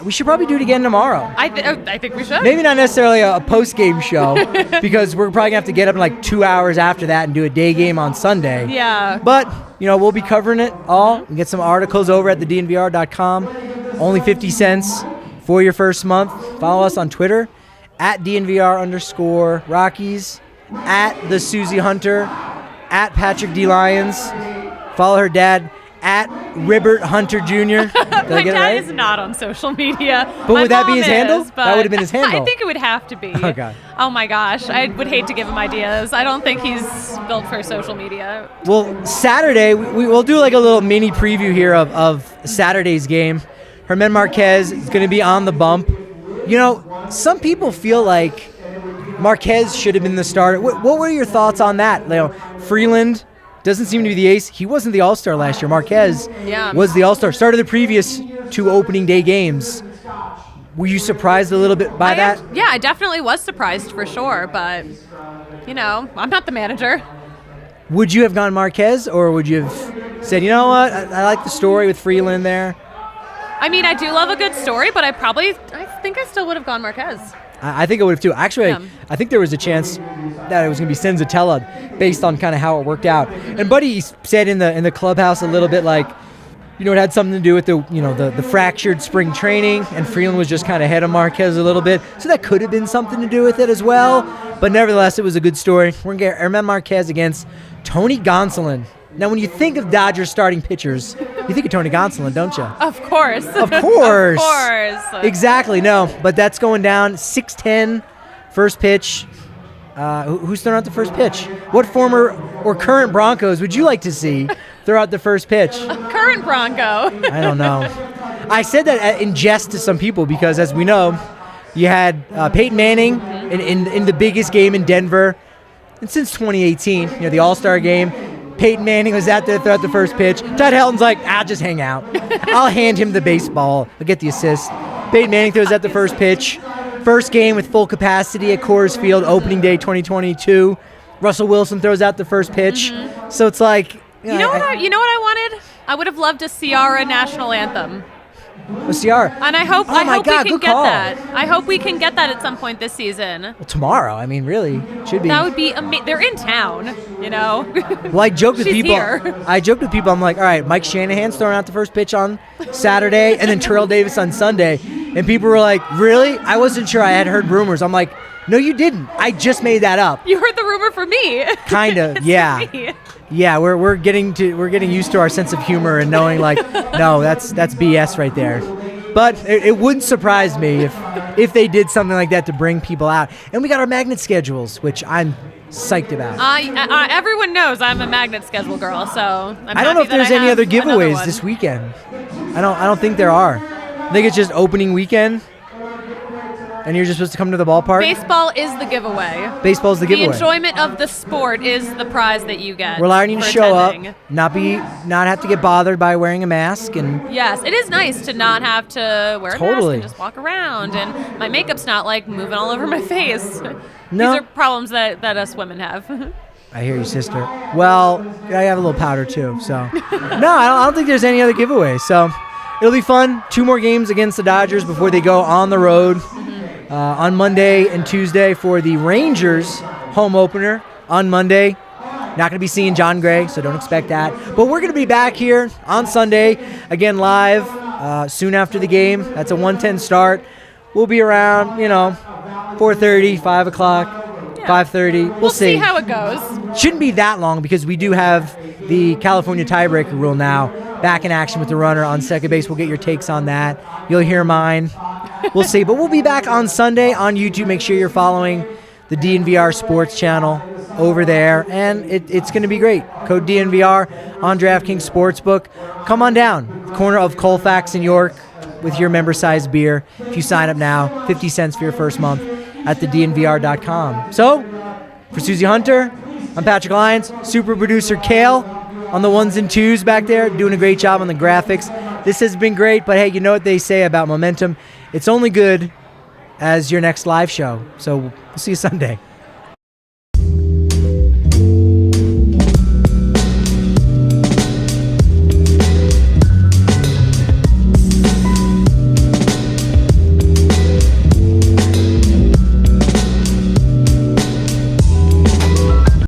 we should probably do it again tomorrow. I think we should. Maybe not necessarily a post-game show because we're probably gonna have to get up in like 2 hours after that and do a day game on Sunday. Yeah. But you know, we'll be covering it all. We get some articles over at the DNVR.com. Only 50 cents for your first month. Follow us on Twitter at DNVR_Rockies, at the Suzie Hunter, at Patrick D. Lyons. Follow her dad at Ribbert Hunter Jr. My dad is not on social media. But would that be his handle? That would have been his handle. I think it would have to be. Oh, God. Oh, my gosh. I would hate to give him ideas. I don't think he's built for social media. Well, Saturday, we'll do like a little mini preview here of Saturday's game. Herman Marquez is going to be on the bump. You know, some people feel like Marquez should have been the starter. What were your thoughts on that? You know, Freeland doesn't seem to be the ace. He wasn't the All-Star last year. Marquez was the All-Star. Started the previous 2 opening day games. Were you surprised a little bit by that? Yeah, I definitely was surprised for sure, but, you know, I'm not the manager. Would you have gone Marquez, or would you have said, you know what, I like the story with Freeland there? I mean, I do love a good story, but I think I still would have gone Marquez. I think I would have too. Actually, I think there was a chance that it was going to be Senzatella based on kind of how it worked out. And Buddy said in the clubhouse a little bit like, you know, it had something to do with the fractured spring training, and Freeland was just kind of ahead of Marquez a little bit. So that could have been something to do with it as well. But nevertheless, it was a good story. We're going to get Herman Marquez against Tony Gonsolin. Now, when you think of Dodgers starting pitchers, you think of Tony Gonsolin, don't you? Of course. Of course. Of course. Exactly. No, but that's going down 6-10, first pitch. Who's throwing out the first pitch? What former or current Broncos would you like to see throw out the first pitch? Current Bronco. I don't know. I said that in jest to some people because, as we know, you had Peyton Manning in the biggest game in Denver, and since 2018, you know, the All-Star game. Peyton Manning was out there to throw out the first pitch. Todd Helton's like, I'll just hang out. I'll hand him the baseball. I'll get the assist. Peyton Manning throws out the first pitch. First game with full capacity at Coors Field, opening day 2022. Russell Wilson throws out the first pitch. Mm-hmm. So it's like... You know what I wanted? I would have loved a Ciara national anthem. A Ciara. And I hope we can get that. I hope we can get that at some point this season. Well, tomorrow. I mean, really, should be. That would be amazing. They're in town, you know. Well, I joked with people. Here. I'm like, all right, Mike Shanahan's throwing out the first pitch on Saturday, and then Terrell Davis on Sunday. And people were like, really? I wasn't sure. I had heard rumors. I'm like, no, you didn't. I just made that up. You heard the rumor from me. Kind of, yeah. Yeah, we're getting used to our sense of humor and knowing like, no, that's BS right there. But it wouldn't surprise me if they did something like that to bring people out. And we got our magnet schedules, which I'm psyched about. Everyone knows I'm a magnet schedule girl, so I don't know if there's any other giveaways this weekend. I don't think there are. I think it's just opening weekend. And you're just supposed to come to the ballpark? Baseball is the giveaway. Baseball's the giveaway. The enjoyment of the sport is the prize that you get. We're allowing you to show up, not have to get bothered by wearing a mask. And yes, it is nice to not have to wear a mask and just walk around. And my makeup's not like moving all over my face. No. These are problems that us women have. I hear you, sister. Well, I have a little powder too. So no, I don't think there's any other giveaway. So it'll be fun. 2 more games against the Dodgers before they go on the road on Monday and Tuesday for the Rangers home opener on Monday. Not going to be seeing John Gray, so don't expect that. But we're going to be back here on Sunday, again live soon after the game. That's a 1:10 start. We'll be around, 4:30, 5 o'clock, 5:30. We'll see how it goes. Shouldn't be that long because we do have the California tiebreaker rule now back in action with the runner on second base. We'll get your takes on that. You'll hear mine. We'll see. But we'll be back on Sunday on YouTube. Make sure you're following the DNVR Sports channel over there. And it's going to be great. Code DNVR on DraftKings Sportsbook. Come on down. Corner of Colfax and York with your member-sized beer. If you sign up now, 50 cents for your first month at thednvr.com. So, for Suzie Hunter, I'm Patrick Lyons, super producer Kale on the ones and twos back there, doing a great job on the graphics. This has been great, but hey, you know what they say about momentum. It's only good as your next live show. So we'll see you Sunday.